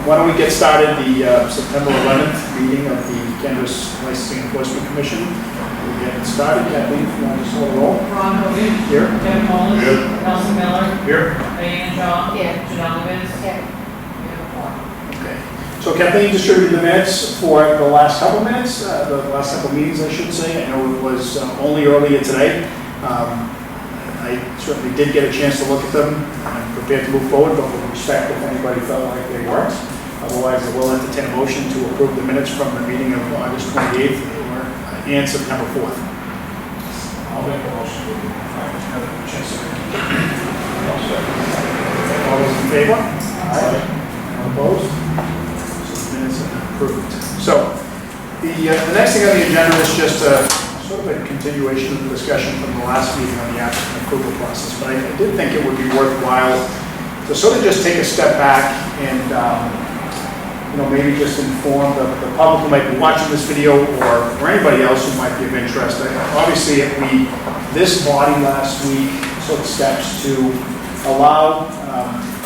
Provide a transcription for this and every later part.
why don't we get started the September 11th meeting of the Cannabis Licensing Enforcement Commission. We'll get it started. Kathleen, if you want to just hold the roll. Ron Hogan. Here. Kevin Malden. Here. Nelson Miller. Here. Diane Shaw. Here. Cannabis. Here. Okay. So Kathleen distributed the minutes for the last couple minutes, the last couple meetings, I should say. I know it was only earlier today. I certainly did get a chance to look at them. I'm prepared to move forward, but with respect if anybody felt like they weren't. Otherwise, I will entertain a motion to approve the minutes from the meeting of August 28th and September 4th. I'll make a motion to have a chance to All those in favor? Aye. None opposed? So the minutes are approved. So the next thing on the agenda is just sort of a continuation of the discussion from the last meeting on the applicant approval process. But I did think it would be worthwhile to sort of just take a step back and maybe just inform the public who might be watching this video or anybody else who might be of interest. Obviously, this body last week took steps to allow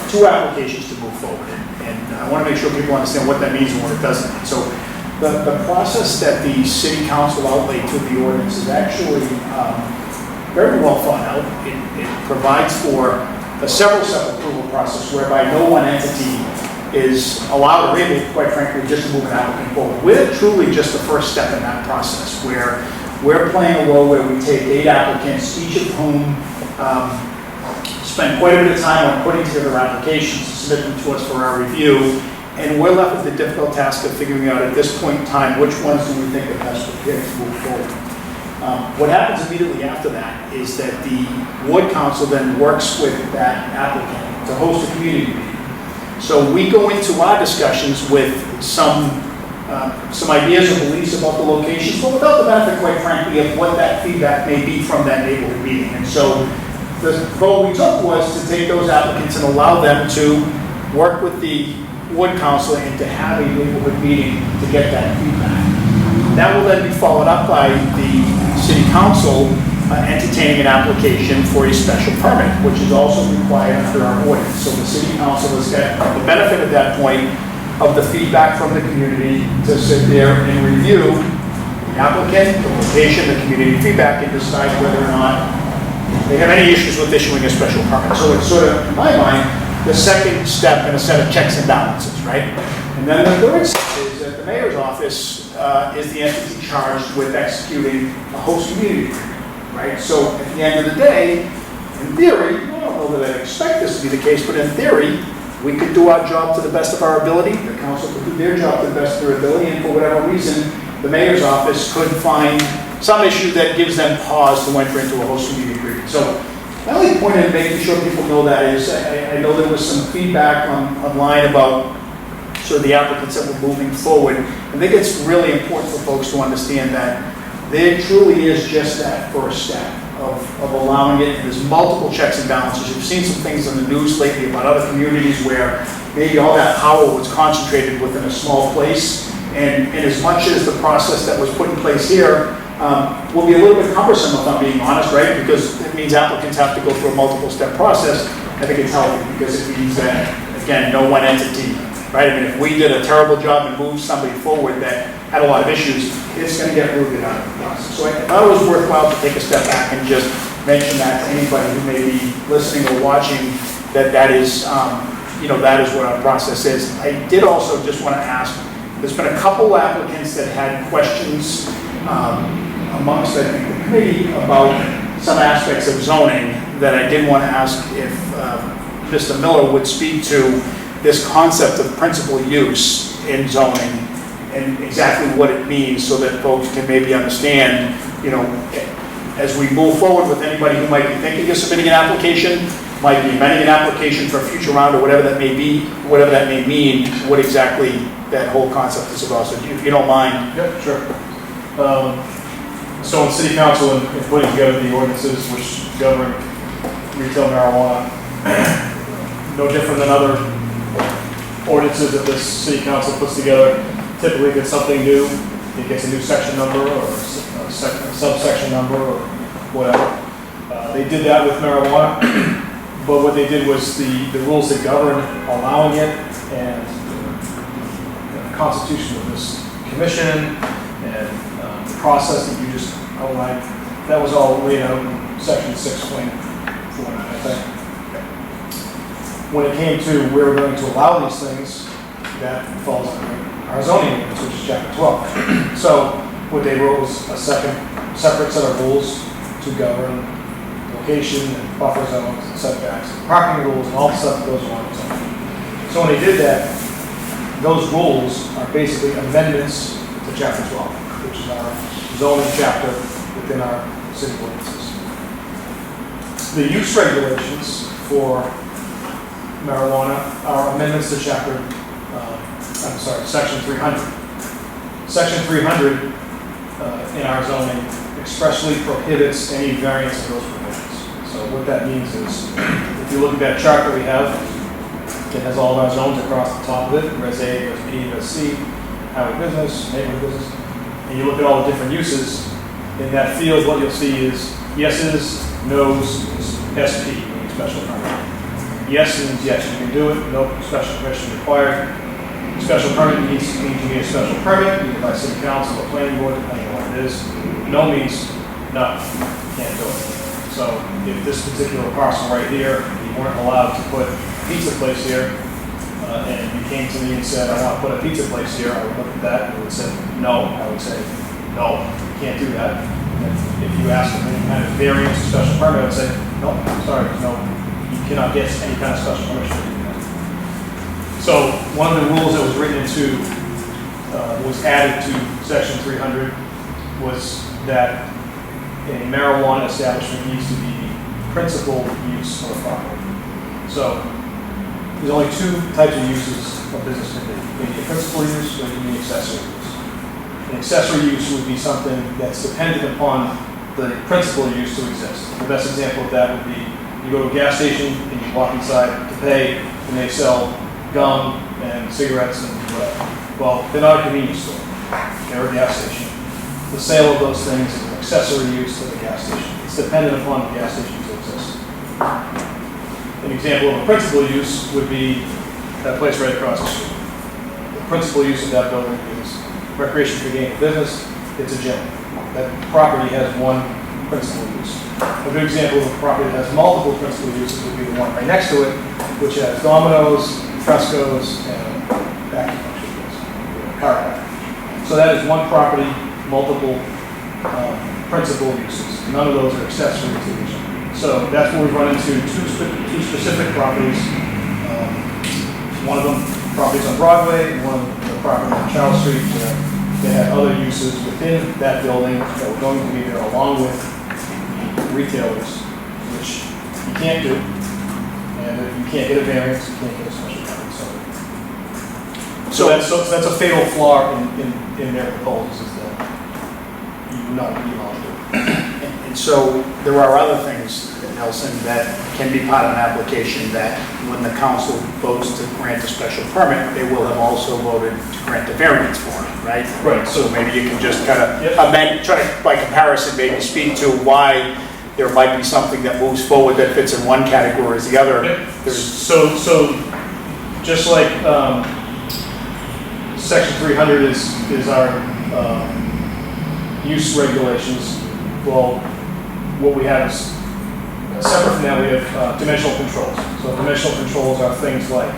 2 applications to move forward. And I want to make sure people understand what that means and what it doesn't mean. So the process that the City Council outlaid to the ordinance is actually very well thought out. It provides for a several step approval process whereby no one entity is allowed or able, quite frankly, just to move an applicant forward. We're truly just the first step in that process where we're playing a role where we take 8 applicants, each of whom spend quite a bit of time on putting together applications, submit them to us for our review, and we're left with the difficult task of figuring out at this point in time which ones do we think are best prepared to move forward. What happens immediately after that is that the Ward Council then works with that applicant to host a community meeting. So we go into our discussions with some ideas or beliefs about the locations, but without the benefit, quite frankly, of what that feedback may be from that neighborhood meeting. And so the vote we took was to take those applicants and allow them to work with the Ward Council and to have a neighborhood meeting to get that feedback. That will then be followed up by the City Council entertaining an application for a special permit, which is also required under our ordinance. So the City Council has got the benefit at that point of the feedback from the community to sit there and review the applicant, the location, the community feedback, and decide whether or not they have any issues with issuing a special permit. So it's sort of, in my mind, the second step in a set of checks and balances, right? And then the third step is that the mayor's office is the entity charged with executing a host community agreement. Right? So at the end of the day, in theory, I don't know that I expect this to be the case, but in theory, we could do our job to the best of our ability, the council could do their job to the best of their ability, and for whatever reason, the mayor's office could find some issue that gives them pause to enter into a host community agreement. So my only point in making sure people know that is, I know there was some feedback online about sort of the applicants that were moving forward. I think it's really important for folks to understand that there truly is just that first step of allowing it. And there's multiple checks and balances. You've seen some things in the news lately about other communities where maybe all that power was concentrated within a small place. And as much as the process that was put in place here will be a little bit cumbersome, if I'm being honest, right? Because it means applicants have to go through a multiple step process. I think it's healthy because it means that, again, no one entity, right? I mean, if we did a terrible job and moved somebody forward that had a lot of issues, it's going to get rooted out of the process. So I thought it was worthwhile to take a step back and just mention that to anybody who may be listening or watching, that is, that is what our process is. I did also just want to ask, there's been a couple applicants that had questions amongst, I think, the committee about some aspects of zoning that I did want to ask if Mr. Miller would speak to this concept of principal use in zoning and exactly what it means so that folks can maybe understand, as we move forward with anybody who might be thinking of submitting an application, might be amending an application for a future round or whatever that may be, whatever that may mean, what exactly that whole concept is about. So if you don't mind. Yep, sure. So in City Council in putting together the ordinances which govern retail marijuana, no different than other ordinances that this City Council puts together, typically if it's something new, it gets a new section number or a subsection number or whatever. They did that with marijuana, but what they did was the rules that govern allowing it and constitution of this commission and the process that you just outlined, that was all laid out in section 6.49, I think. When it came to where we're going to allow these things, that falls under our zoning ordinance, which is chapter 12. So what they wrote was a separate set of rules to govern location and buffer zones and setbacks and parking rules and all the stuff that goes along with zoning. So when they did that, those rules are basically amendments to chapter 12, which is our zoning chapter within our city ordinances. The use regulations for marijuana are amendments to section 300. Section 300 in our zoning expressly prohibits any variance of those provisions. So what that means is, if you look at that chart that we have, it has all of our zones across the top of it, Res A, Res B, Res C, highway business, neighborhood business, and you look at all the different uses, in that field what you'll see is yeses, nos, SP, meaning special permit. Yes means yes, you can do it, no special permission required. Special permit means you need a special permit, either by city council or planning board, depending on what it is. No means no, can't do it. So if this particular parcel right here, you weren't allowed to put a pizza place here, and you came to me and said, I want to put a pizza place here, I would look at that and would say, no. I would say, no, you can't do that. And if you ask for any kind of variance or special permit, I would say, no, sorry, no, you cannot get any kind of special permission to do that. So one of the rules that was written into, was added to section 300 was that a marijuana establishment needs to be the principal use of a property. So there's only two types of uses a business can be. It can be a principal use or it can be accessory use. An accessory use would be something that's dependent upon the principal use to exist. The best example of that would be you go to a gas station and you walk inside to pay and they sell gum and cigarettes and whatever. Well, they're not a convenience store. They're a gas station. The sale of those things is an accessory use to the gas station. It's dependent upon the gas station to exist. An example of a principal use would be that place right across the street. The principal use of that building is recreation for gain of business. It's a gym. That property has one principal use. A good example of a property that has multiple principal uses would be the one right next to it, which has Domino's, Fresco's, and vacuum car wash. So that is one property, multiple principal uses. None of those are accessory to each other. So that's where we run into two specific properties. One of them properties on Broadway, and one of the property on Charles Street. They have other uses within that building that were going to be there along with retailers, which you can't do. And if you can't get a variance, you can't get a special permit. So that's a fatal flaw in their proposals, is that you would not be allowed to do it. And so there are other things, Nelson, that can be part of an application that when the council votes to grant a special permit, they will have also voted to grant the variance for it, right? Right. So maybe you can just kind of amend, try to, by comparison, maybe speak to why there might be something that moves forward that fits in one category as the other. Yep. So just like section 300 is our use regulations. Well, what we have is separate from that. We have dimensional controls. So dimensional controls are things like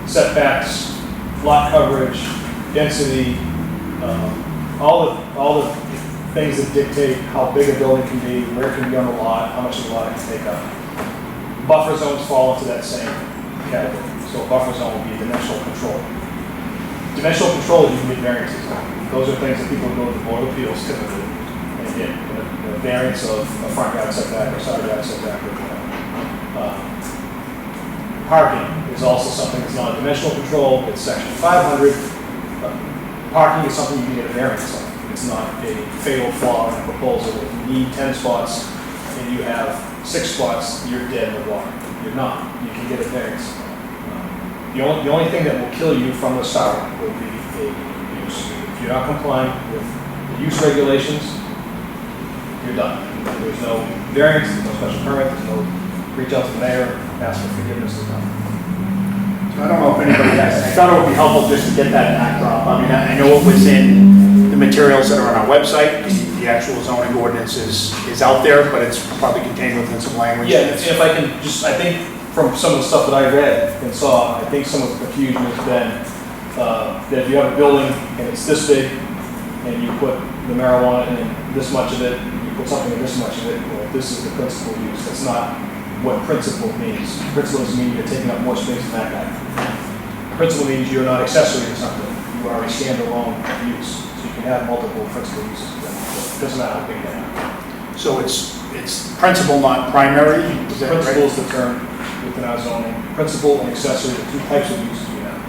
setbacks, lot coverage, density, all the things that dictate how big a building can be, where it can be on the lot, how much of the lot it can take up. Buffer zones fall into that same category. So a buffer zone will be a dimensional control. Dimensional control, you can get variances. Those are things that people go to the Board of Appeals typically and get a variance of a front yard setback or side yard setback or whatever. Parking is also something that's not a dimensional control. It's section 500. Parking is something you can get a variance on. It's not a fatal flaw in a proposal. If you need 10 spots and you have 6 spots, you're dead in the water. You're not. You can get a variance. The only thing that will kill you from the start will be a use. If you're not complying with the use regulations, you're done. There's no variance, there's no special permit, there's no reach out to the mayor, ask for forgiveness, there's nothing. I don't know if anybody has, I thought it would be helpful just to get that backdrop. I mean, I know it was in the materials that are on our website, the actual zoning ordinance is out there, but it's probably contained within some language. Yeah, if I can just, I think from some of the stuff that I read and saw, I think some of the confusion has been that if you have a building and it's this big, and you put the marijuana in this much of it, you put something in this much of it, well, this is the principal use. That's not what principal means. Principal means you're taking up more space than that guy. Principal means you're not accessory to something. You are a standalone use. So you can have multiple principal uses. It doesn't matter how big they are. So it's principal, not primary? Is that Principal right? is the term within our zoning. Principal and accessory are two types of uses we have.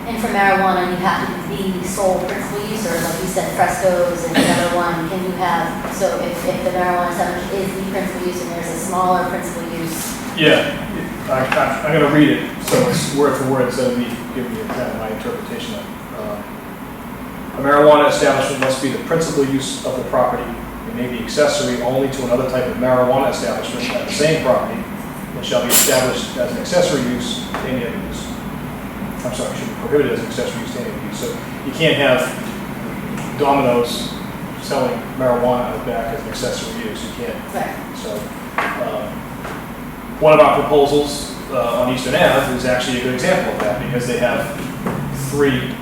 And for marijuana, you have to be the sole principal user, like you said, frescoes and the other one, can you have, so if the marijuana establishment is the principal use and there's a smaller principal use? Yeah, I'm going to read it, so it's word for word, so me giving you kind of my interpretation of a marijuana establishment must be the principal use of the property. It may be accessory only to another type of marijuana establishment at the same property, and shall be established as an accessory use to any other use. I'm sorry, should be prohibited as an accessory use to any other use. So you can't have Domino's selling marijuana out back as an accessory use. You can't. Right. So one of our proposals on Eastern Ave is actually a good example of that because they have 3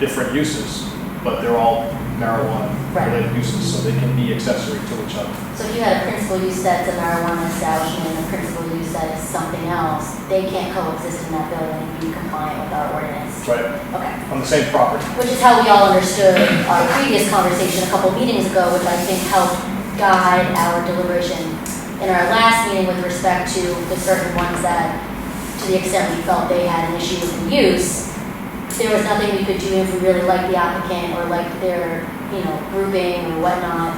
different uses, but they're all marijuana-related uses, so they can be accessory to each other. So if you had a principal use that's a marijuana establishment and a principal use that is something else, they can't coexist in that building and be compliant with our ordinance? Right. Okay. On the same property. Which is how we all understood our previous conversation a couple meetings ago, which I think helped guide our deliberation in our last meeting with respect to the certain ones that, to the extent we felt they had an issue with the use, there was nothing we could do if we really liked the applicant or liked their, grouping or whatnot.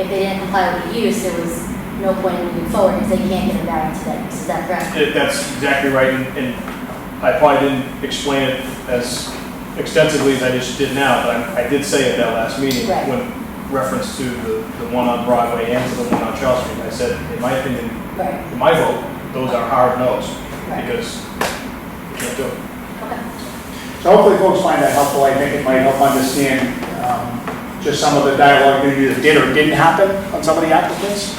If they didn't comply with the use, there was no point in moving forward because they can't get a variance to that use. Is that correct? That's exactly right, and I probably didn't explain it as extensively as I just did now, but I did say at that last meeting, Right. when reference to the one on Broadway and to the one on Charles Street, I said, in my opinion, Right. in my vote, those are hard no's, Right. because you can't do it. Okay. So hopefully folks find that helpful. I think it might help understand just some of the dialogue that either did or didn't happen on some of the applicants.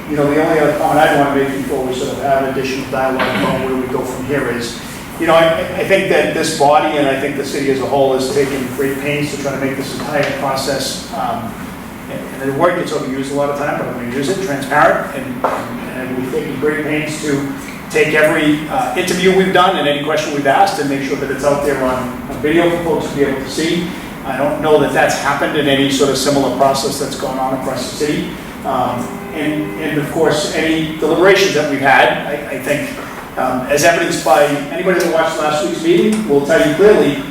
The only other comment I'd want to make before we sort of have an additional dialogue about where we go from here is, I think that this body and I think the city as a whole has taken great pains to try to make this entire process, and the word gets overused a lot of time, but I'm going to use it, transparent, and we've taken great pains to take every interview we've done and any question we've asked and make sure that it's out there on video for folks to be able to see. I don't know that that's happened in any sort of similar process that's gone on across the city. And of course, any deliberations that we've had, I think, as evidenced by anybody that watched last week's meeting, will tell you clearly,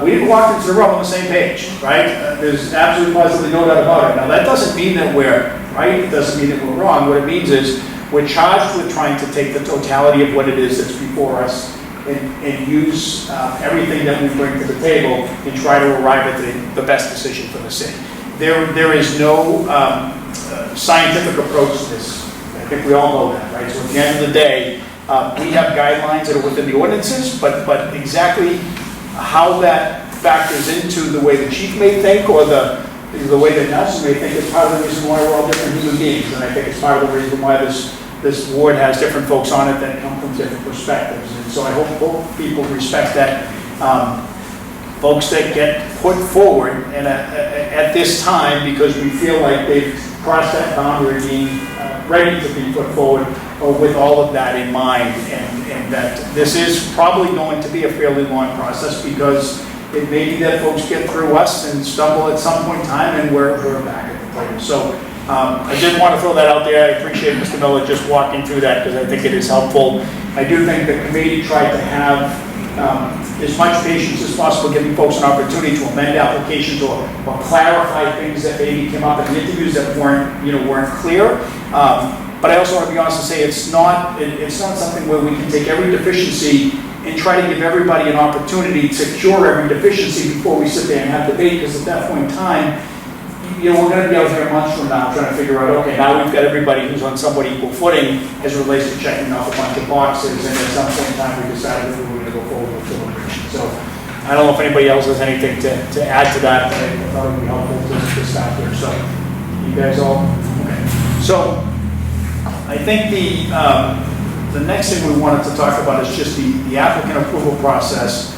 we didn't walk into the room on the same page, right? There's absolutely positively no doubt about it. Now, that doesn't mean that we're right. It doesn't mean that we're wrong. What it means is we're charged with trying to take the totality of what it is that's before us and use everything that we bring to the table and try to arrive at the best decision for the city. There is no scientific approach to this. I think we all know that, right? So at the end of the day, we have guidelines that are within the ordinances, but exactly how that factors into the way the chief may think or the way that Nelson may think is part of the reason why we're all different human beings. And I think it's part of the reason why this ward has different folks on it that come from different perspectives. And so I hope people respect that. Folks that get put forward and at this time because we feel like they've crossed that boundary being ready to be put forward with all of that in mind, and that this is probably going to be a fairly long process because it may be that folks get through us and stumble at some point in time and we're back at the table. So I did want to throw that out there. I appreciate Mr. Miller just walking through that because I think it is helpful. I do think the committee tried to have as much patience as possible, giving folks an opportunity to amend applications or clarify things that maybe came up in the interviews that weren't clear. But I also want to be honest and say it's not something where we can take every deficiency and try to give everybody an opportunity to cure every deficiency before we sit there and have debate, because at that point in time, you know, we're gonna be out here months from now trying to figure out, okay, now we've got everybody who's on somewhat equal footing as it relates to checking off a bunch of boxes, and at some point in time, we decided that we were gonna go forward with deliberation. So, I don't know if anybody else has anything to add to that, but I thought it would be helpful to stop there, so, you guys all, okay. So, I think the next thing we wanted to talk about is just the applicant approval process,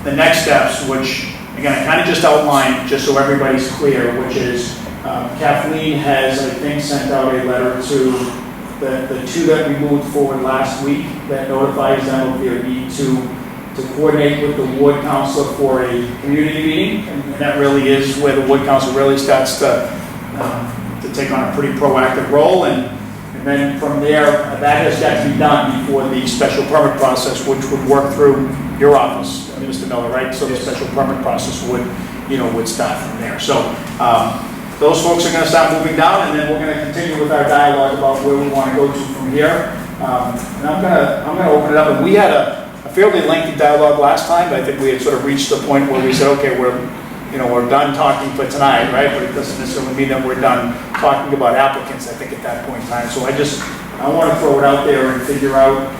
the next steps, which, again, I kind of just outlined, just so everybody's clear, which is Kathleen has, I think, sent out a letter to the two that we moved forward last week that notifies them of their need to coordinate with the ward council for a community meeting, and that really is where the ward council really starts to take on a pretty proactive role, and then from there, that has got to be done before the special permit process, which would work through your office, Mr. Miller, right? So the special permit process would start from there. So those folks are going to start moving down, and then we're going to continue with our dialogue about where we want to go to from here. And I'm going to open it up. And we had a fairly lengthy dialogue last time, but I think we had sort of reached the point where we said, okay, we're done talking for tonight, right? But it doesn't necessarily mean that we're done talking about applicants, I think, at that point in time. So I want to throw it out there and figure out,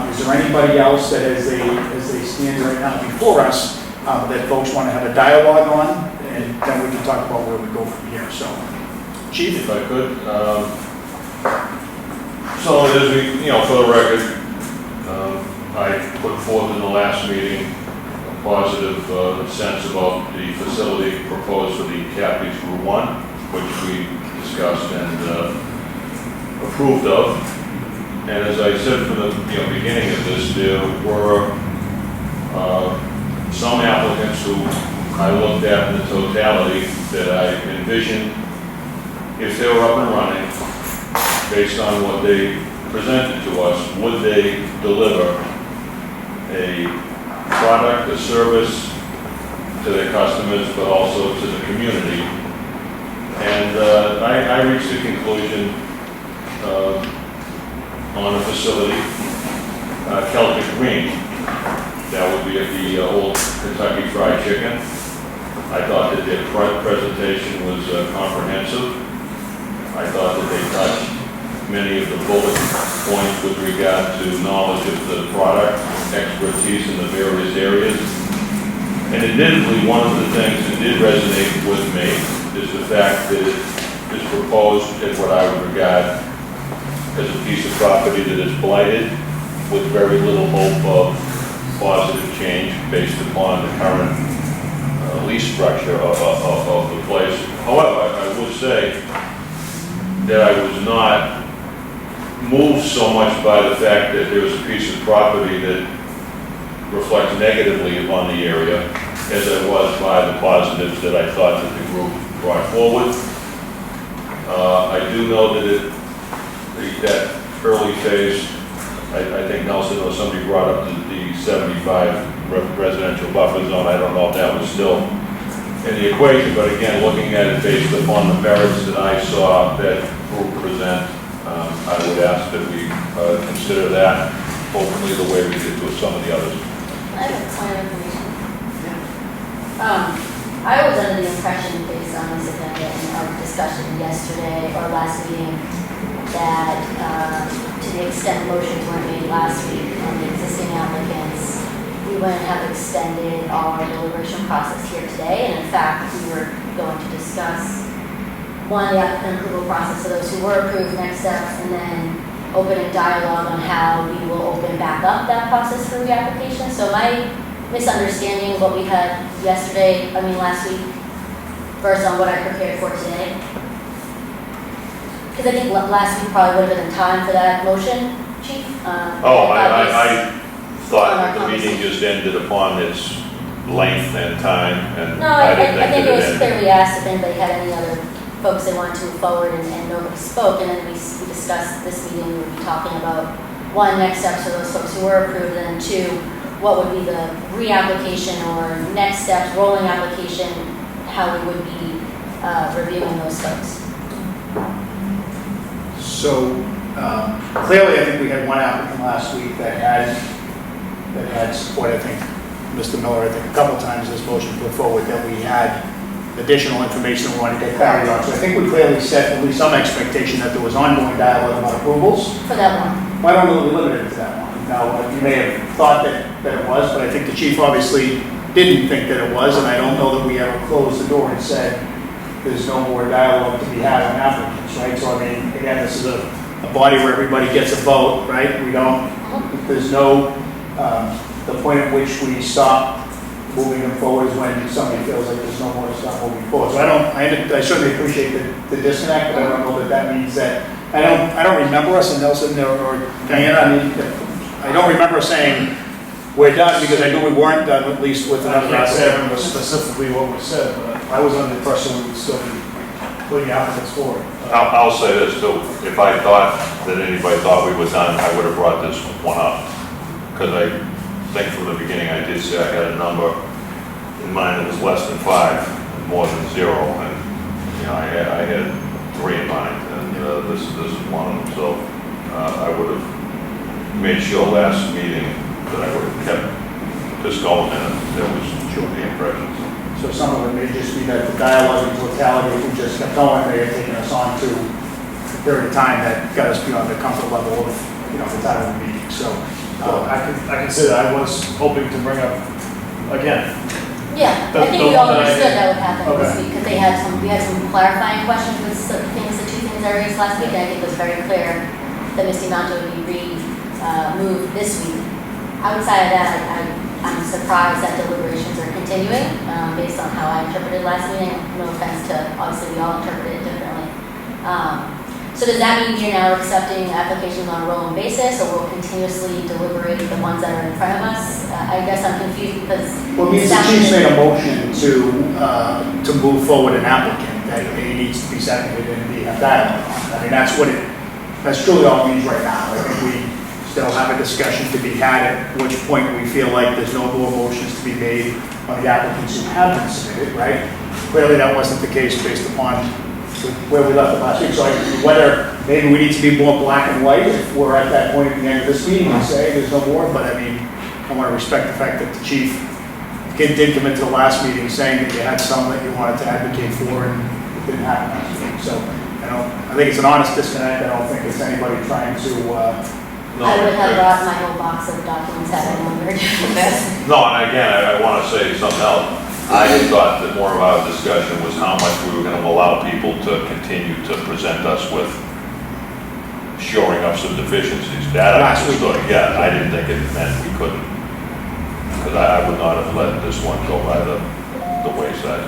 is there anybody else that as they stand right now before us, that folks want to have a dialogue on, and then we can talk about where we go from here. So, Chief? If I could, so as we, for the record, I put forth in the last meeting a positive sense about the facility proposed for the Cannabis Group 1, which we discussed and approved of. And as I said from the beginning of this, there were some applicants who I looked at in the totality that I envisioned, if they were up and running, based on what they presented to us, would they deliver a product, a service to their customers, but also to the community. And I reached a conclusion on a facility, Celtic Green. That would be at the old Kentucky Fried Chicken. I thought that their presentation was comprehensive. I thought that they touched many of the bullet points with regard to knowledge of the product, expertise in the various areas. And admittedly, one of the things that did resonate with me is the fact that it is proposed at what I would regard as a piece of property that is blighted with very little hope of positive change based upon the current lease structure of the place. However, I would say that I was not moved so much by the fact that there was a piece of property that reflects negatively upon the area as I was by the positives that I thought that the group brought forward. I do know that that early phase, I think Nelson or somebody brought up the 75 residential buffer zone. I don't know if that was still in the equation, but again, looking at it based upon the merits that I saw that group present, I would ask that we consider that openly the way we did with some of the others. I have a point of information. I was under the impression, based on this agenda and our discussion yesterday or last meeting, that to the extent motions were made last week on the existing applicants, we wouldn't have extended our deliberation process here today. And in fact, we were going to discuss one, the applicant approval process for those who were approved, next steps, and then open a dialogue on how we will open back up that process for reapplication. So my misunderstanding of what we had last week, versus on what I prepared for today. Because I think last week probably would have been time for that motion, Chief. I thought that the meeting just ended upon its length and time, and No, I I didn't think think it that was it ended. clearly asked if anybody had any other folks that wanted to move forward, and nobody spoke, and then we discussed this meeting, we would be talking about, one, next steps for those folks who were approved, and then two, what would be the reapplication or next steps, rolling application, how we would be reviewing those folks. So clearly, I think we had one applicant last week that had support. I think Mr. Miller, I think a couple times this motion put forward that we had additional information we wanted to get clarity on. So I think we clearly set at least some expectation that there was ongoing dialogue about approvals. For that one. Why don't we limit it to that one? Now, you may have thought that it was, but I think the chief obviously didn't think that it was, and I don't know that we ever closed the door and said there's no more dialogue to be had on applicants, right? So I mean, again, this is a body where everybody gets a vote, right? We don't, there's no, the point at which we stop moving them forward is when somebody feels like there's no more to stop moving forward. So I certainly appreciate the disconnect, but I don't know that means that, I don't remember us, and Nelson or Diana, I mean, I don't remember saying we're done, because I knew we weren't done, at least with I another can't say I applicant. remember specifically what was said, but I was under the impression we would still be putting applicants forward. I'll say this too, if I thought that anybody thought we were done, I would have brought this one up. Because I think from the beginning I did say I had a number in mind that was less than 5, more than 0, and, you know, I had 3 in mind, and this is one of them. So I would have made sure last meeting that I would have kept this going, and there was the impressions. So some of it may just be that the dialogue in totality, if we just kept going, may have taken us on to a period of time that got us beyond the comfort level of, you know, the time of the meeting. So I can say that I was hoping to bring up, again, Yeah, The- I think the we all one that I understood did. that would happen this Okay. week, because we had some clarifying questions with some things, the 2 things I raised last week, and I think it was very clear that Misty Mountain would be moved this week. Outside of that, I'm surprised that deliberations are continuing, based on how I interpreted last meeting. No offense to, obviously, we all interpreted it differently. So does that mean you're now accepting applications on a rolling basis, or we'll continuously deliberate the ones that are in front of us? I guess I'm confused because. well, it means the chief's made a motion to move forward an applicant that it needs to be seconded and be a dialogue on. I mean, that's truly all it means right now. I think we still have a discussion to be had, at which point we feel like there's no more motions to be made on the applicants who have been submitted, right? Clearly, that wasn't the case based upon where we left it last week. So whether maybe we need to be more black and white if we're at that point at the end of this meeting and say there's no more, but I mean, I want to respect the fact that the chief did come into the last meeting saying that you had some that you wanted to advocate for, and it didn't happen last week. So I think it's an honest disconnect. I don't think it's anybody trying to, I would have brought my whole box of documents had I known we were doing this. No, and again, I want to say something else. I had thought that more of our discussion was how much we were going to allow people to continue to present us with shoring up some deficiencies. That I Last week. understood. Yeah, I didn't think it meant we couldn't, because I would not have let this one go by the wayside.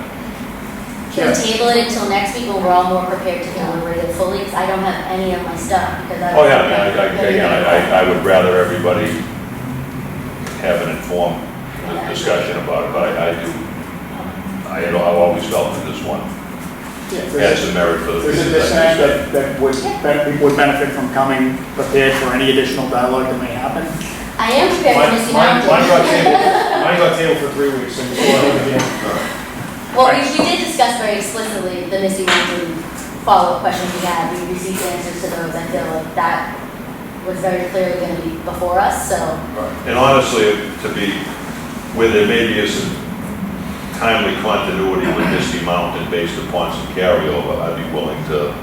Can we table it until next week when we're all more prepared to deliberate it fully? Because I don't have any of my stuff, because I. Oh, yeah, I would rather everybody have an informed discussion about it, but I've always felt that this one has some merit for the. there's a disconnect that people would benefit from coming prepared for any additional dialogue that may happen. I am prepared for Misty Mountain. Mine got tabled for 3 weeks, and before I again. Well, we did discuss very explicitly the Misty Mountain follow-up questions we had. We received answers to those. I feel like that was very clearly going to be before us, so. And honestly, where there may be some timely continuity with Misty Mountain based upon some carryover, I'd be willing to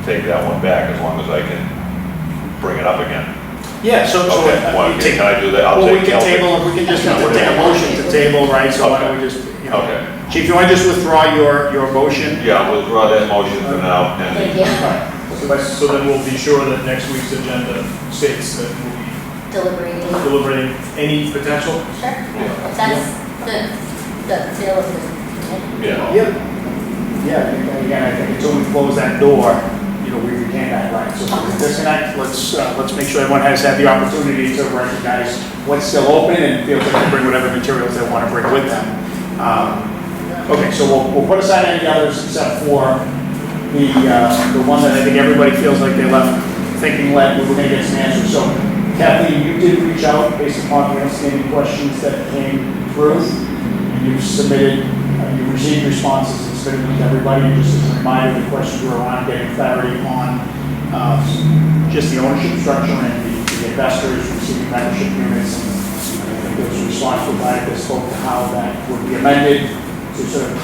take that one back as long as I can bring it up again. Yeah, so. Okay, can I do that? I'll Well, we take can Celtic. table, we can just entertain a motion to table, right? So why don't we just, you know. Okay. Chief, you want to just withdraw your motion? Yeah, I'll withdraw that motion for now. Thank And you. So then we'll be sure that next week's agenda states that we'll be Deliberating. deliberating any potential. Sure. If that's the feel of the. Yeah. Yep. Yeah, again, I think until we close that door, you know, we retain that right. So if there's a disconnect, let's make sure everyone has had the opportunity to recognize what's still open and feel they can bring whatever materials they want to bring with them. Okay, so we'll put aside any others except for the one that I think everybody feels like they left thinking we were going to get some answers. So Kathleen, you did reach out based upon the outstanding questions that came through. You submitted, you received responses and submitted them to everybody. And just as a reminder, the questions were around getting clarity on just the ownership structure and the investors receiving membership units. And I think there was a response provided that spoke to how that would be amended to sort of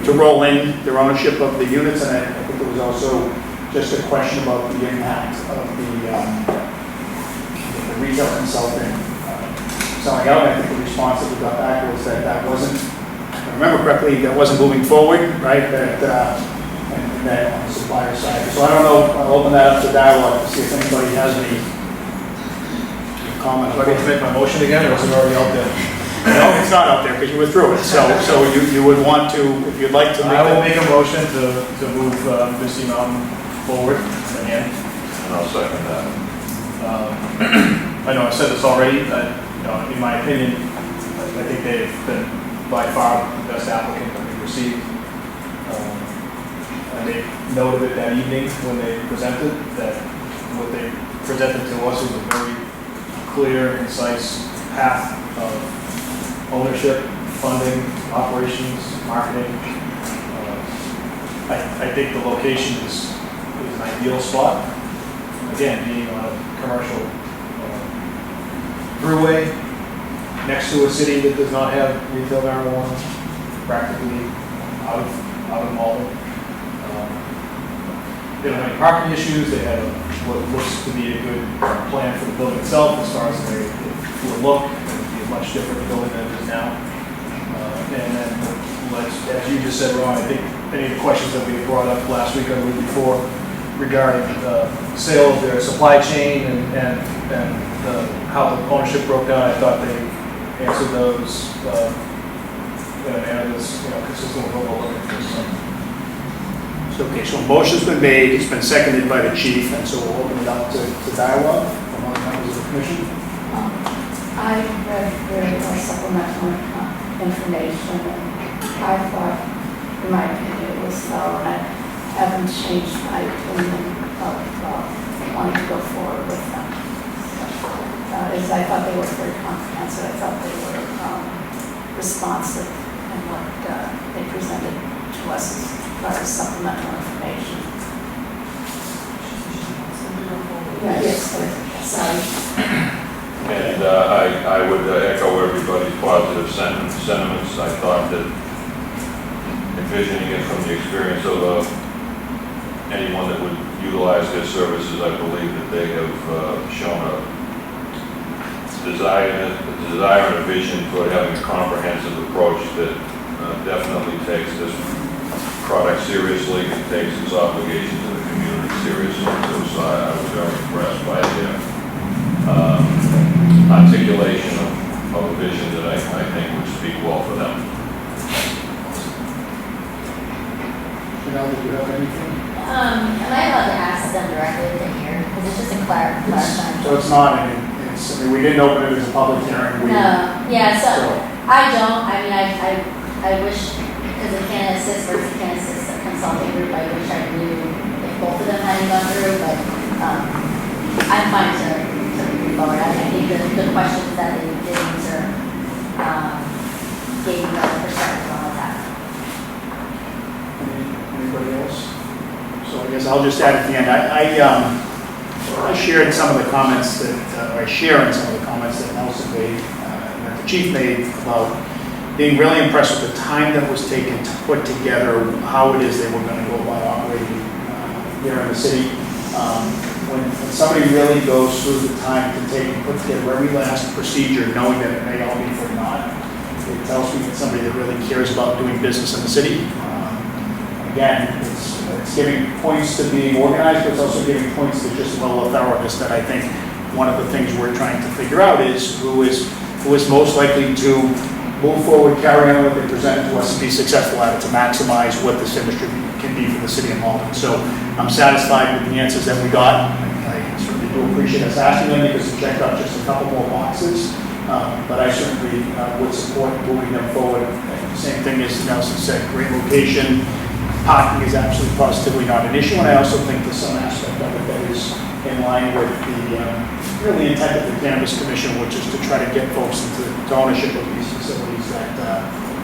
to roll in their ownership of the units, and I think there was also just a question about the impact of the retail consultant selling out. I think the response that we got back was that that wasn't, if I remember correctly, that wasn't moving forward, right? That and that on the supplier side. So I don't know, I'll open that up to dialogue to see if anybody has any comment. Do I get to make my motion again, or is it already out there? No, it's not out there because you withdrew it. So you would want to, if you'd like to make I will that. make a motion to move Misty Mountain forward again. And I'll second that. I know I've said this already, but, in my opinion, I think they've been by far the best applicant that we've received. I made note of it that evening when they presented, that what they presented to us was a very clear, concise path of ownership, funding, operations, marketing. I think the location is an ideal spot. Again, being on a commercial throughway next to a city that does not have retail marijuana, practically out of Malden. They don't have any parking issues. They have what looks to be a good plan for the building itself as far as it will look. It will be a much different building than it is now. And then, as you just said, Ron, I think any of the questions that we brought up last week or the week before regarding the sale of their supply chain and how the ownership broke down, I thought they answered those in a manner that's consistent with what we're looking for. Okay, so a motion's been made, it's been seconded by the chief, and so we'll open it up to dialogue among members of the commission. I read very supplemental information, and I thought, in my opinion, it was thorough, and I haven't changed my opinion of wanting to go forward with them. I thought they were very comprehensive. I thought they were responsive in what they presented to us as far as supplemental information. Yes, sorry. And I would echo everybody's positive sentiments. I thought that envisioning it from the experience of anyone that would utilize their services, I believe that they have shown a desire and a vision toward having a comprehensive approach that definitely takes this product seriously and takes its obligation to the community seriously. So I was very impressed by their articulation of a vision that I think would speak well for them. Janelle, did you have anything? Am I allowed to ask them directly to hear? Because it's just a clarifying. So it's not, I mean, we didn't open it as a public hearing. No, yeah, so I don't, I mean, I wish, because of Cannabis versus Cannabis consulting group, I wish I knew if both of them hadn't gone through, but I'm fine to move forward. I think the questions that they did answer gave me another perspective on that. Anybody else? So I guess I'll just add at the end, I shared some of the comments that, I share in some of the comments that Nelson made, that the chief made about being really impressed with the time that was taken to put together how it is they were going to go about operating here in the city. When somebody really goes through the time to take and put together every last procedure, knowing that it may all be for naught, it tells me that somebody that really cares about doing business in the city. Again, it's giving points to being organized, but it's also giving points to just a level of thoroughness that I think one of the things we're trying to figure out is who is most likely to move forward, carry on what they present to us, and be successful at it to maximize what this industry can be for the city of Malden. So I'm satisfied with the answers that we got. I certainly do appreciate us asking them because it checked out just a couple more boxes. But I certainly would support moving them forward. The same thing as Nelson said, great location. Parking is absolutely positively not an issue, and I also think there's some aspect of it that is in line with the really intent of the Cannabis Commission, which is to try to get folks into ownership of these facilities that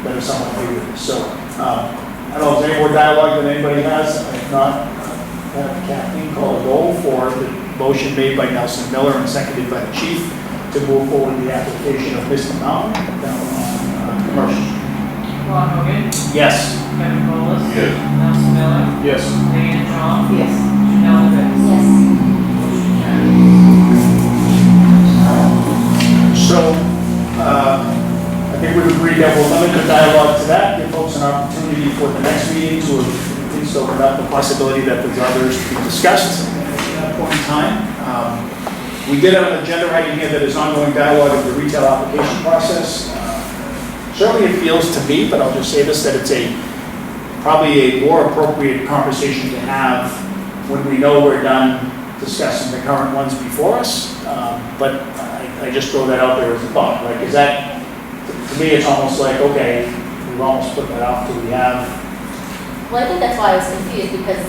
are somewhat new. So I don't know if there's any more dialogue that anybody has. If not, have Kathleen call a roll for the motion made by Nelson Miller and seconded by the chief to move forward the application of Misty Mountain down on commercial. Ron Hogan, Yes. Kevin Bowles, Yes. Nelson Miller, Yes. Diane John, Yes. Janelle Fitz. Yes. Motion carries. So, I think we've agreed that we'll limit the dialogue to that, give folks an opportunity for the next meeting to at least open up the possibility that there's others to be discussed at that point in time. We did have an agenda item here that is ongoing dialogue of the retail application process. Certainly it feels to me, but I'll just say this, that it's probably a more appropriate conversation to have when we know we're done discussing the current ones before us. But I just throw that out there as a thought. Like, is that, to me, it's almost like, okay, we've almost put that off till we have. Well, I think that's why I was confused, because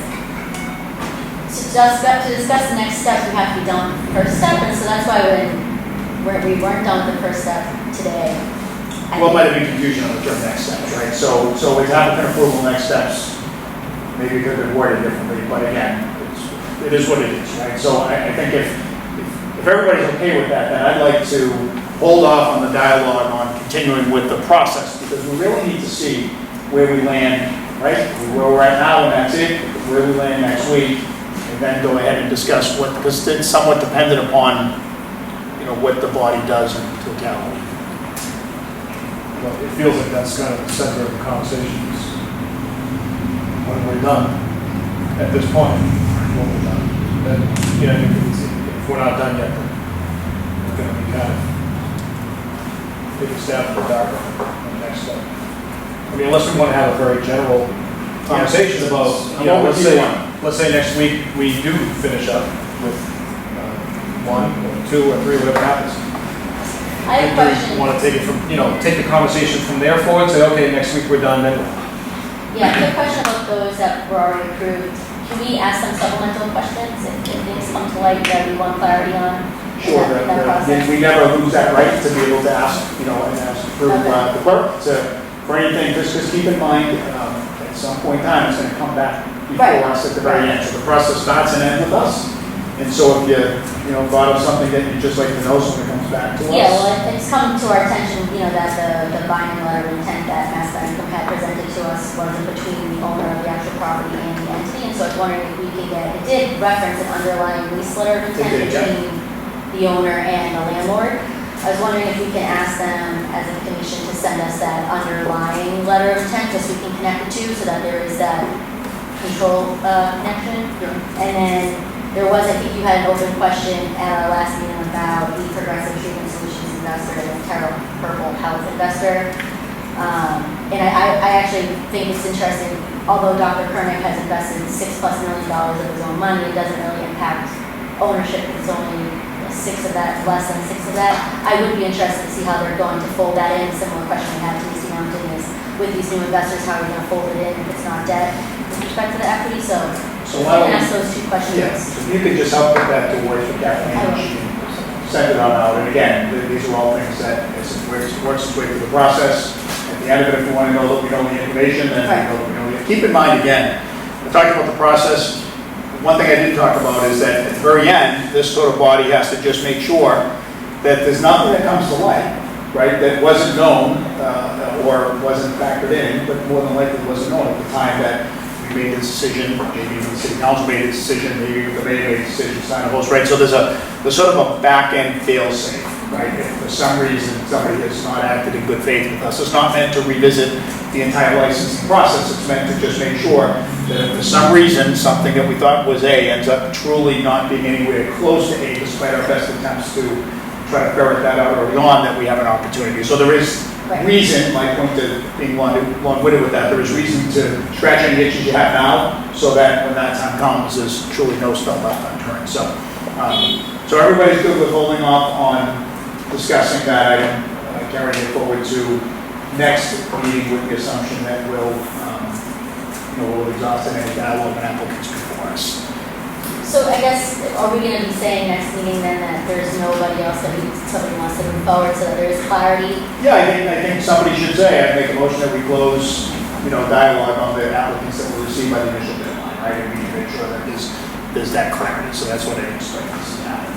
to discuss the next steps, we have to be done with the first step, and so that's why when we weren't done with the first step today. Well, might have been confusion on the term next steps, right? So with applicant approval next steps, maybe it could have been worded differently, but again, it is what it is, right? So I think if everybody's okay with that, then I'd like to hold off on the dialogue on continuing with the process, because we really need to see where we land, right? Where we're at now, and that's it, where we land next week, and then go ahead and discuss what, because it's somewhat dependent upon, what the body does in totality. Well, it feels like that's kind of the center of the conversations when we're done at this point, when we're done. Then, if we're not done yet, then we're going to be kind of taking a stab in the dark on the next step. I mean, unless we want to have a very general conversation about, let's say next week we do finish up with 1 or 2 or 3, whatever happens. I have a question. Want to take it from, take the conversation from there forward, say, okay, next week we're done, then. Yeah, quick question about those that were already approved. Can we ask them supplemental questions if things come to light that we want clarity on? Sure, in that process? we never lose that right to be able to ask, and ask through Okay. the clerk for anything, just keep in mind, at some point in time, it's gonna come back before Right. us at the very end. So the process starts and ends with us. And so if you, thought of something that you'd just like to know, so when it comes back to us. Yeah, well, it's come to our attention, that the binding letter of intent that Mass Bank had presented to us wasn't between the owner of the actual property and the entity, and so I was wondering if we could it did reference an underlying lease letter of intent It did, yeah. between the owner and the landlord. I was wondering if we can ask them as a commission to send us that underlying letter of intent, just so we can connect the two, so that there is that control connection. And then there was, I think you had an open question at our last meeting about the Progressive Treatment Solutions investor and the Terra Purple Health investor. And I actually think it's interesting, although Dr. Koenig has invested $6+ million of his own money, it doesn't really impact ownership. It's only 6 of that, less than 6 of that. I would be interested to see how they're going to fold that in. Similar question we had to DC Mountain is, with these new investors, how are we going to fold it in if it's not debt with respect to the equity? So we why don't can ask those 2 questions. Yeah, so if you could just help put that to words for Kathleen, she can send it on out. And again, these are all things that, as it works its way through the process. At the end of it, if we want to know that we know the information, then Right. we know. Keep in mind, again, we're talking about the process. One thing I didn't talk about is that at the very end, this sort of body has to just make sure that there's nothing that comes to light, right, that wasn't known or wasn't factored in, but more than likely wasn't known at the time that we made the decision, maybe even the city council made a decision, maybe the mayor made a decision to sign a host, right? So there's sort of a back-end fail-safe, right? If for some reason somebody has not acted in good faith with us, it's not meant to revisit the entire licensing process. It's meant to just make sure that if for some reason something that we thought was A ends up truly not being anywhere close to A, despite our best attempts to try to ferret that out early on, that we have an opportunity. So there is reason, my point to being long-winded with that, there is reason to scratch any itches you have now, so that when that time comes, there's truly no stone left unturned. So everybody's good with holding off on discussing that item, carrying it forward to next meeting with the assumption that we'll exhaust any dialogue and applicants before us. So I guess, are we going to be saying next meeting then that there's nobody else that somebody wants to move forward so that there is clarity? Yeah, I think somebody should say, I'd make a motion that we close, dialogue on the applicants that were received by the initial deadline, right? And we need to make sure that there's that clarity, so that's what I expect to see happen.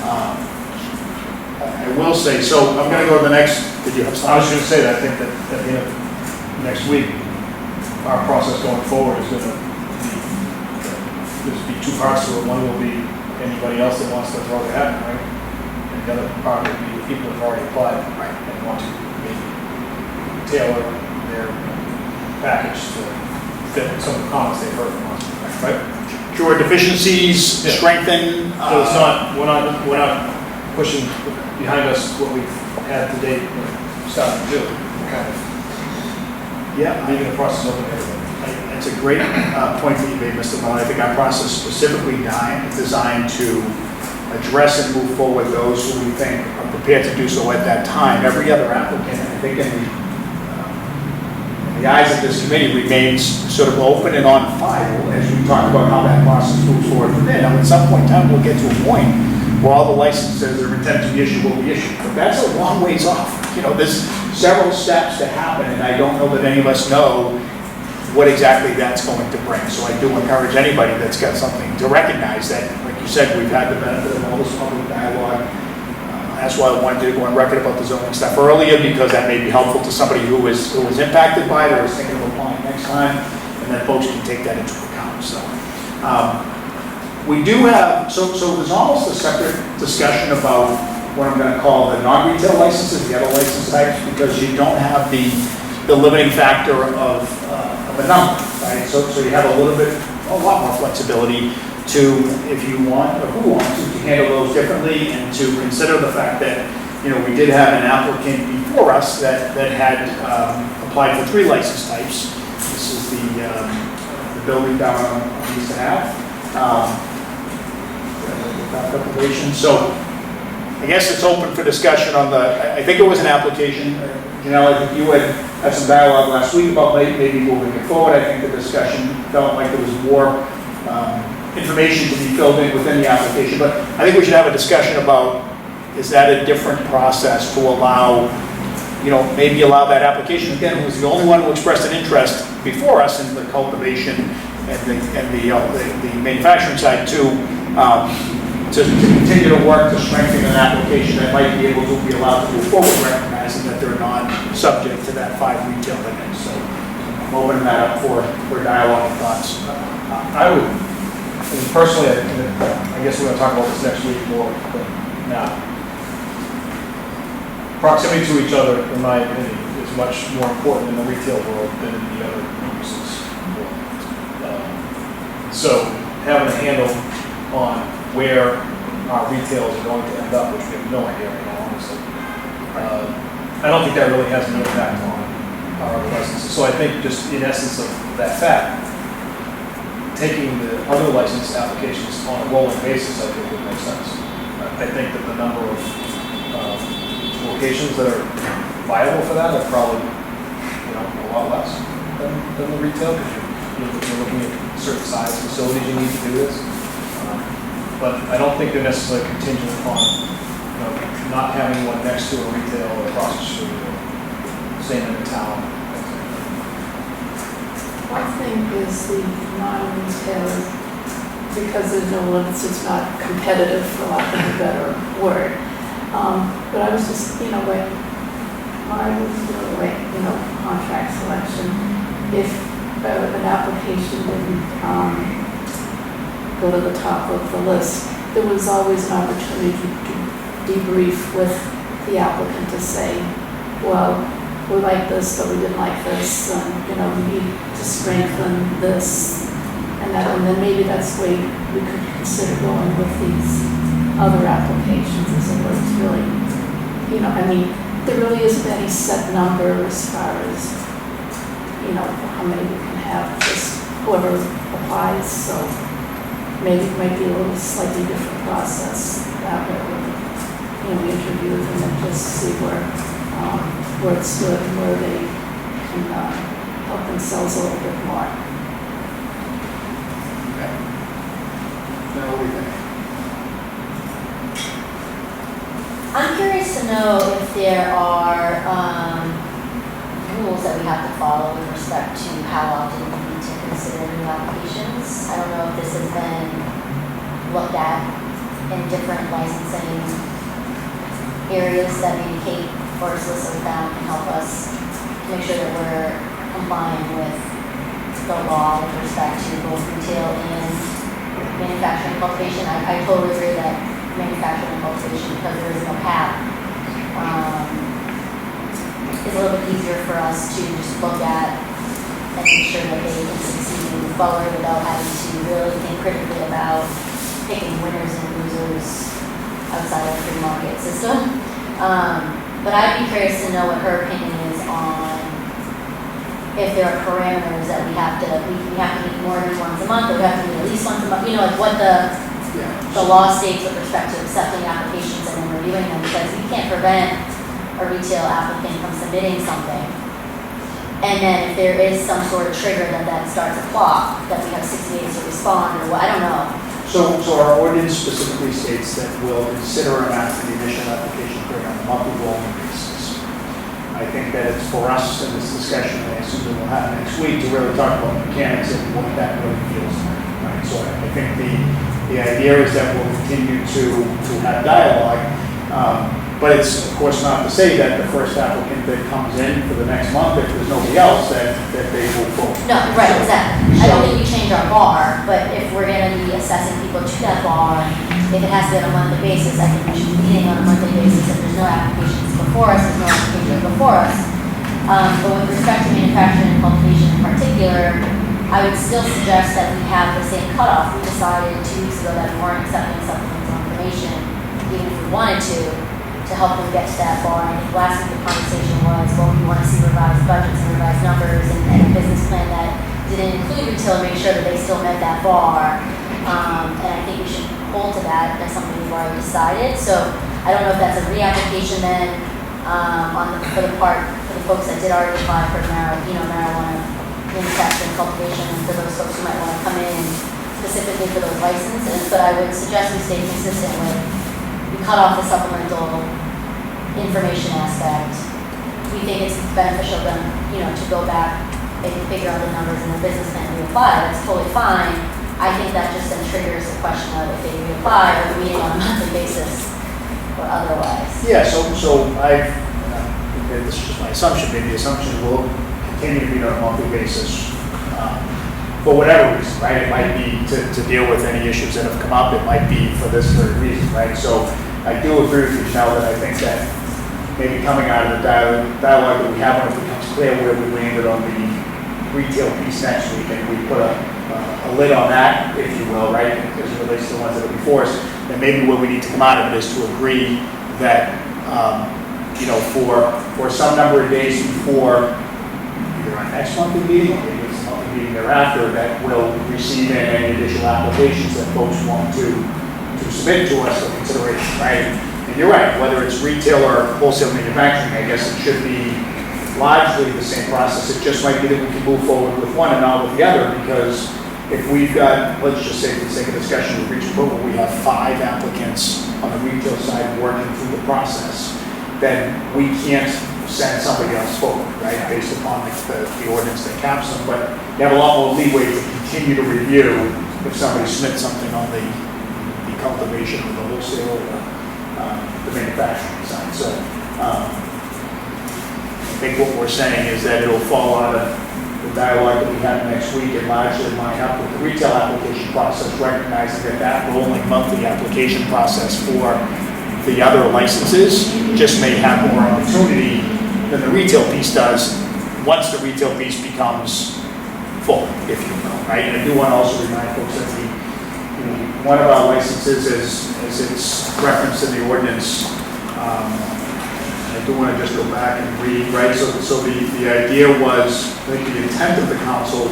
I will say, so I'm going to go to the next, did you have something? I was going to say that, I think that, next week, our process going forward is gonna be two parts to it. One will be anybody else that wants to throw their hat in, right? And the other part will be the people that have already applied and want to maybe tailor their package to fit some of the comments they've heard from us, right? Cure deficiencies, Yeah. strengthen. So it's not, we're not pushing behind us what we've had to date, starting to do, kind of Yeah, leaving the process open to everybody. it's a great point that you made, Mr. Mullen. I think our process specifically designed to address and move forward those who we think are prepared to do so at that time. Every other applicant, I think in the eyes of this committee, remains sort of open and on file as we talk about how that process moves forward from there. Now, at some point in time, we'll get to a point where all the licenses that are intended to be issued will be issued. But that's a long ways off. You know, there's several steps to happen, and I don't know that any of us know what exactly that's going to bring. So I do encourage anybody that's got something to recognize that, like you said, we've had the benefit of all this public dialogue. That's why I wanted to go on record about the zoning stuff earlier, because that may be helpful to somebody who was impacted by it or is thinking of applying next time, and then folks can take that into account. So we do have, so there's almost a separate discussion about what I'm going to call the non-retail licenses, the other license types, because you don't have the limiting factor of a number, right? So you have a lot more flexibility to, if you want, or who wants to handle those differently, and to consider the fact that, you know, we did have an applicant before us that had applied for 3 license types. This is the building down on East Ave. So I guess it's open for discussion on I think it was an application. Janelle, I think you had some dialogue last week about maybe moving it forward. I think the discussion felt like there was more information to be filled in within the application, but I think we should have a discussion about, is that a different process to allow, you know, maybe allow that application, again, who was the only one who expressed an interest before us in the cultivation and the manufacturing side to continue to work to strengthen an application that might be able to be allowed to move forward, recognizing that they're not subject to that 5 retail limit. So I'm opening that up for dialogue and thoughts. I would, personally, I guess we're going to talk about this next week more, but now. Proximity to each other, in my opinion, is much more important in the retail world than in the other uses world. So having a handle on where our retailers are going to end up, which we have no idea right now, honestly. I don't think that really has an impact on our other licenses. So I think just in essence of that fact, taking the other license applications on a rolling basis, I think would make sense. I think that the number of locations that are viable for that are probably, you know, a lot less than the retail, because you're looking at certain size facilities you need to do this. But I don't think they're necessarily contingent upon, you know, not having one next to a retail or across the street or staying in the town. One thing is the non-retail, because there's no limits, it's not competitive, for lack of a better word. But I was just, you know, when I was doing, you know, contract selection, if an application didn't go to the top of the list, there was always an opportunity to debrief with the applicant to say, well, we like this, but we didn't like this, and, you know, we need to strengthen this, and that, and then maybe that's the way we could consider going with these other applications, as it was really, you know, I mean, there really isn't any set number as far as, you know, how many we can have, just whoever applies, so maybe it might be a little slightly different process that way, you know, we interview them and just see where it stood and where they can help themselves a little bit more. Okay. Now, what do you think? I'm curious to know if there are rules that we have to follow with respect to how often we need to consider new applications. I don't know if this has been looked at in different licensing areas that maybe Kate or Solicitor found can help us make sure that we're complying with the law with respect to both retail and manufacturing and cultivation. I totally agree that manufacturing and cultivation, because there is no cap, is a little bit easier for us to just look at and make sure that they can succeed and move forward without having to really think critically about picking winners and losers outside of the free market system. But I'd be curious to know what her opinion is on if there are parameters that we have to meet more than once a month, or we have to meet at least once a month, like what the law states with respect to accepting applications and then reviewing them, because you can't prevent a retail applicant from submitting something. And then if there is some sort of trigger that starts a clock, that we have 60 days to respond, or what, I don't know. So our ordinance specifically states that we'll consider an the initial application period on a monthly rolling basis. I think that it's for us in this discussion, and I assume that we'll have next week, to really talk about the mechanics and what that really feels like, right? So I think the idea is that we'll continue to have dialogue, but it's of course not to say that the first applicant that comes in for the next month, if there's nobody else, that they will vote. No, right, exactly. I don't think we change our bar, but if we're going to be assessing people to that bar, if it has to be on a monthly basis, I think we should be meeting on a monthly basis. If there's no applications before us, there's no applications before us. But with respect to manufacturing and cultivation in particular, I would still suggest that we have the same cutoff. We decided 2 weeks ago that we weren't accepting supplemental information, even if we wanted to help them get to that bar. And I think last week the conversation was, well, we want to see revised budgets and revised numbers and a business plan that didn't include retail, to make sure that they still met that bar. And I think we should hold to that. That's something we've already decided. So I don't know if that's a reapplication then for the folks that did already apply for marijuana manufacturing cultivation, and for those folks who might want to come in specifically for those licenses. But I would suggest we stay consistent with, we cut off the supplemental information aspect. We think it's beneficial to go back, they can figure out the numbers in their business plan and reapply. That's totally fine. I think that just then triggers the question of if they reapply or meeting on a monthly basis or otherwise. Yeah, so I think that this is just my assumption, maybe the assumption will continue to be on a monthly basis for whatever reason, right? It might be to deal with any issues that have come up. It might be for this very reason, right? So I do agree with you, Michelle, that I think that maybe coming out of the dialogue that we have, when it becomes clear where we landed on the retail piece next week, and we put a lid on that, if you will, right, as it relates to the ones that are before us, then maybe where we need to come out of it is to agree that, for some number of days before either our next monthly meeting or maybe it's a monthly meeting thereafter, that we'll receive in any additional applications that folks want to submit to us for consideration, right? And you're right, whether it's retail or wholesale manufacturing, I guess it should be largely the same process. It just might be that we can move forward with one and not with the other, because if we've got, let's just say for the sake of discussion, we reach approval, we have 5 applicants on the retail side working through the process, then we can't send somebody else forward, right, based upon the ordinance that caps them. But you have a lot more leeway to continue to review if somebody submits something on the cultivation or the wholesale or the manufacturing side. So I think what we're saying is that it'll fall out of the dialogue that we have next week and largely line up with the retail application process, recognizing that rolling monthly application process for the other licenses just may have more opportunity than the retail piece does once the retail piece becomes full, if you will, right? And I do want to also remind folks that one of our licenses, as it's referenced in the ordinance, I do want to just go back and read, right? So the idea was, I think the intent of the council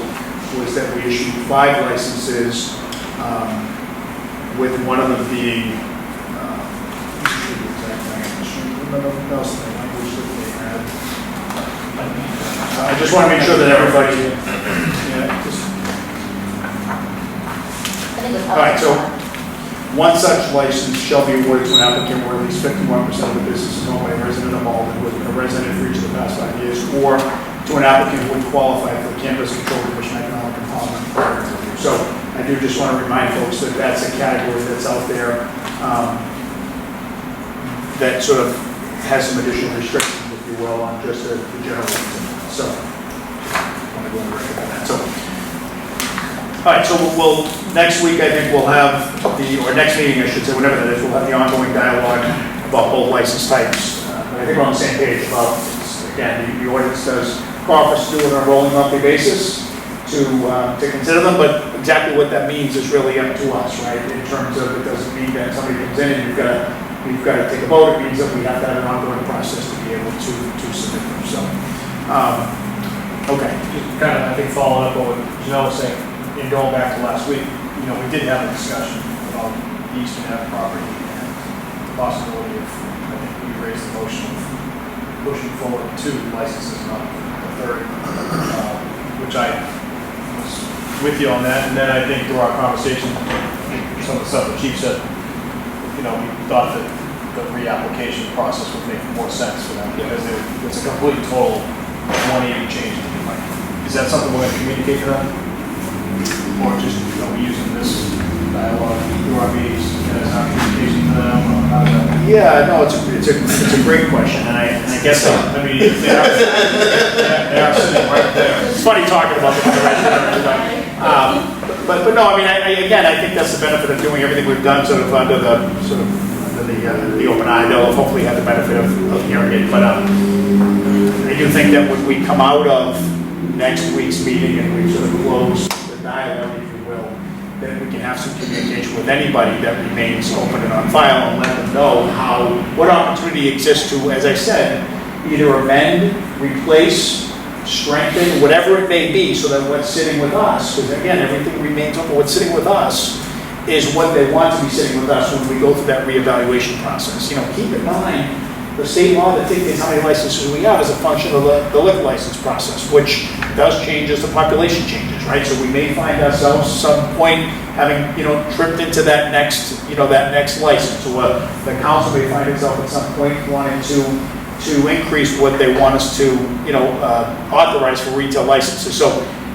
was that we issued 5 licenses, with one of them being, I just want to make sure that everybody, all right, so one such license shall be awarded to an applicant where at least 51% of the business is owned by a resident of Malden, with a resident for each of the past 5 years, or to an applicant who would qualify for the Cannabis Control Commission Economic Empowerment Program Review. So I do just want to remind folks that that's a category that's out there that sort of has some additional restrictions, if you will, on just the general. So want to go on the record on that. So, all right, so we'll, next week, I think we'll have or next meeting, I should say, whatever that is, we'll have the ongoing dialogue about both license types. But I think we're on the same page about, again, the ordinance does call for us to do it on a rolling monthly basis to consider them, but exactly what that means is really up to us, right? In terms of, it doesn't mean that somebody comes in and we've got to take a vote. It means that we have to have an ongoing process to be able to submit them, so. Okay. Just kind of, I think, following up on what Janelle was saying, and going back to last week, you know, we did have a discussion about the Eastern Ave property and the possibility of, I think we raised the motion of pushing forward 2 licenses, not a third, which I was with you on that. And then I think through our conversation, some of the stuff the chief said, you know, we thought that the reapplication process would make more sense for them because it's a complete total 180 change. Is that something we're going to communicate to them? Or just, are we using this dialogue through our meetings as our communication to them? Or how does that? Yeah, no, it's a great question, and I guess, I mean, they are sitting right there. it's funny talking about the but no, I mean, again, I think that's the benefit of doing everything we've done sort of under the open eye. They'll hopefully have the benefit of hearing it, but I do think that when we come out of next week's meeting and we sort of close the dialogue, if you will, then we can have some communication with anybody that remains open and on file and let them know what opportunity exists to, as I said, either amend, replace, strengthen, whatever it may be, so that what's sitting with us, because again, everything remains open, what's sitting with us is what they want to be sitting with us when we go through that reevaluation process. You know, keep in mind, the state law that dictates how many licenses we have is a function of the liquor license process, which does change as the population changes, right? So we may find ourselves some point having, tripped into that next license, or the council may find itself at some point wanting to increase what they want us to, authorize for retail licenses. So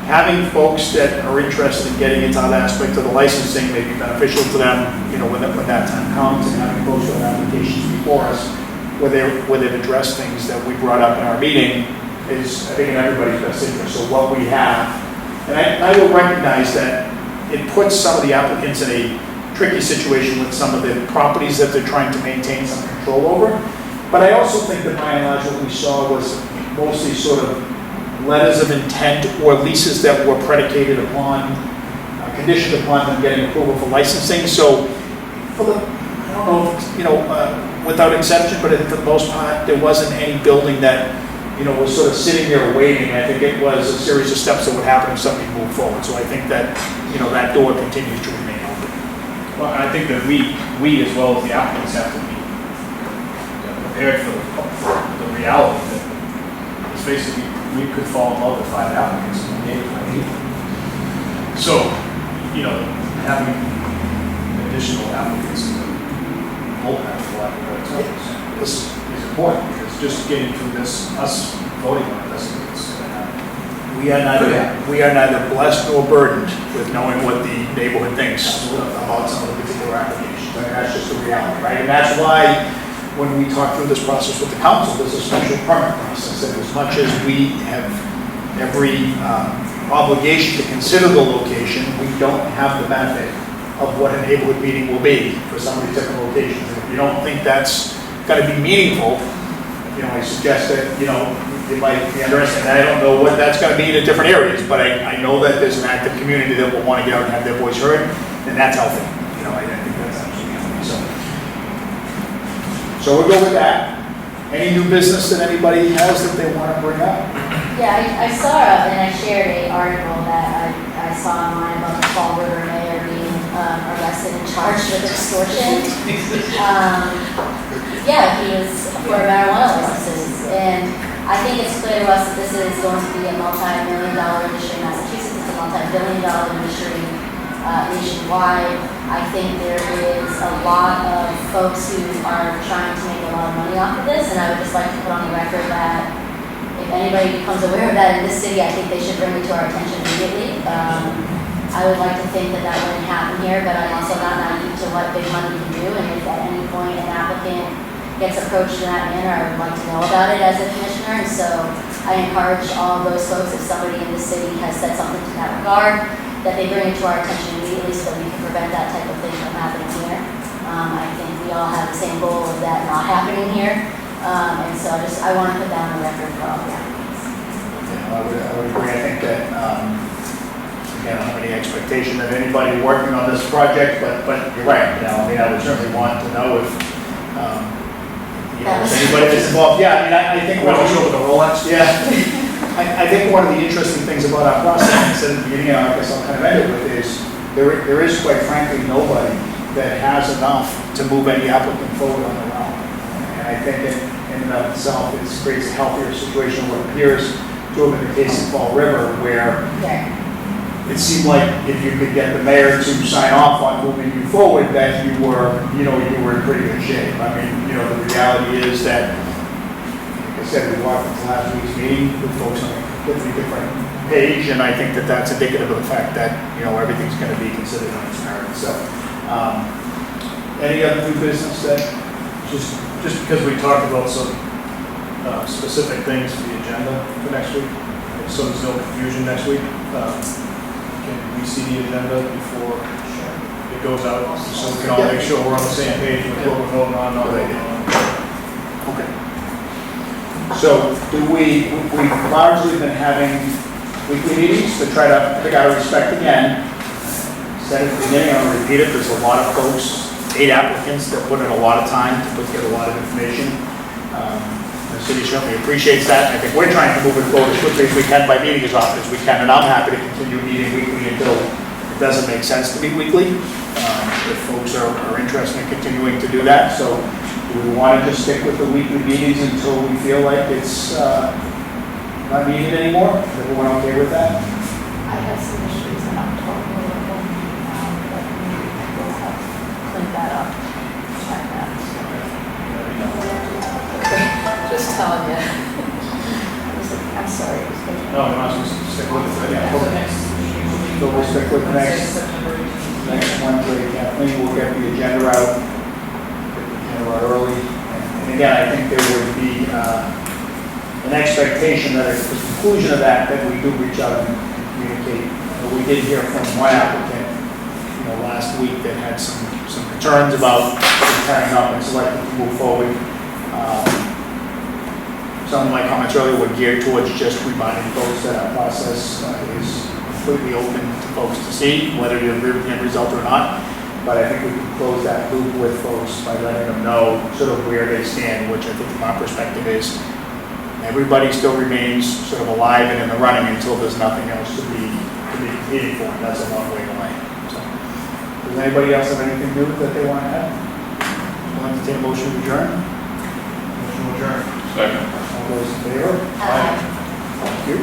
having folks that are interested in getting into that aspect of the licensing may be beneficial to them, when that time comes, and having folks who have applications before us where they've addressed things that we brought up in our meeting is, I think, in everybody's best interest. So what we have, and I will recognize that it puts some of the applicants in a tricky situation with some of the properties that they're trying to maintain some control over. But I also think that by and large what we saw was mostly sort of letters of intent or leases that were predicated upon, conditioned upon them getting approval for licensing. So for the, I don't know, without exception, but for the most part, there wasn't any building that, was sort of sitting there waiting. I think it was a series of steps that would happen if something moved forward. So I think that, that door continues to remain open. Well, I think that we as well as the applicants have to be prepared for the reality that it's basically, we could fall in love with 5 applicants and neighbors might hate them. So, having additional applicants in the bullpen, for lack of better terms, is important, because just getting through this, us voting on it, doesn't mean it's going to happen. We are neither blessed nor burdened with knowing what the neighborhood thinks about some of the particular applications. I mean, that's just the reality, right? And that's why when we talk through this process with the council, there's a special permit process, that as much as we have every obligation to consider the location, we don't have the benefit of what a neighborhood meeting will be for some of these different locations. And if you don't think that's going to be meaningful, I suggest that, you might be interested. I don't know what that's going to be in the different areas, but I know that there's an active community that will want to get out and have their voice heard, and that's healthy. I think that's absolutely healthy. So we'll go with that. Any new business that anybody has that they want to bring up? Yeah, I saw and I shared an article that I saw online about the Fall River mayor being arrested and charged with extortion. Yeah, he was for marijuana licenses, and I think it's clear to us that this is going to be a multi-million-dollar industry in Massachusetts. It's a multi-billion-dollar industry nationwide. I think there is a lot of folks who are trying to make a lot of money off of this, and I would just like to put on the record that if anybody becomes aware of that in this city, I think they should bring it to our attention immediately. I would like to think that that wouldn't happen here, but I'm also not naive to what big money can do, and if at any point an applicant gets approached in that manner, I would like to know about it as a commissioner. And so I encourage all of those folks, if somebody in the city has said something to that regard, that they bring it to our attention immediately so that we can prevent that type of thing from happening here. I think we all have the same goal of that not happening here. And so I want to put that on the record for all the applicants. I would agree. I think that, again, I don't have any expectation of anybody working on this project, but you're right. I mean, I would certainly want to know if, if anybody that's involved. Yeah, I mean, I think. Want to show with the Rolex? Yeah. I think one of the interesting things about our process, and I said at the beginning, I guess I'll kind of end it with, is there is quite frankly nobody that has enough to move any applicant forward on their own. And I think in and of itself, it creates a healthier situation than what appears to have been the case in Fall River, where it seemed like if you could get the mayor to sign off on moving you forward, that you were in pretty good shape. I mean, the reality is that, like I said, we walked into last week's meeting with folks on a completely different page, and I think that that's indicative of the fact that, everything's going to be considered on its merits. So, any other new business that? Just because we talked about some specific things for the agenda for next week, so there's no confusion next week, can we see the agenda before it goes out, so we can all make sure we're on the same page with what we're voting on, not voting on? Okay. So we've largely been having weekly meetings to try to pick out a respect again. Said at the beginning, I'm going to repeat it, there's a lot of folks, 8 applicants that put in a lot of time to put together a lot of information. The city certainly appreciates that. I think we're trying to move it forward as quickly as we can by meeting as often as we can, and I'm happy to continue meeting weekly until it doesn't make sense to meet weekly. If folks are interested in continuing to do that. So do we want to just stick with the weekly meetings until we feel like it's not needed anymore? Is everyone okay with that? I have some issues in October, but we'll have to clean that up, check that. Just telling you. I'm sorry. No, I'm not supposed to stick with it. Yeah, So okay. next meeting will be. So we'll stick with the next September 18th. Wednesday. Kathleen will get the agenda out, early. And again, I think there would be an expectation that at the conclusion of that we do reach out and communicate. We did hear from one applicant, last week that had some concerns about carrying up and selecting to move forward. Some of my comments earlier were geared towards just reminding folks that our process is completely open to folks to see, whether you agree with the end result or not. But I think we can close that loop with folks by letting them know sort of where they stand, which I think from our perspective is everybody still remains sort of alive and in the running until there's nothing else to be competing for, and that's a long way away. So, does anybody else have anything new that they want to add? We'll entertain a motion to adjourn. Motion to adjourn. Second. All those in favor? Aye. Thank you.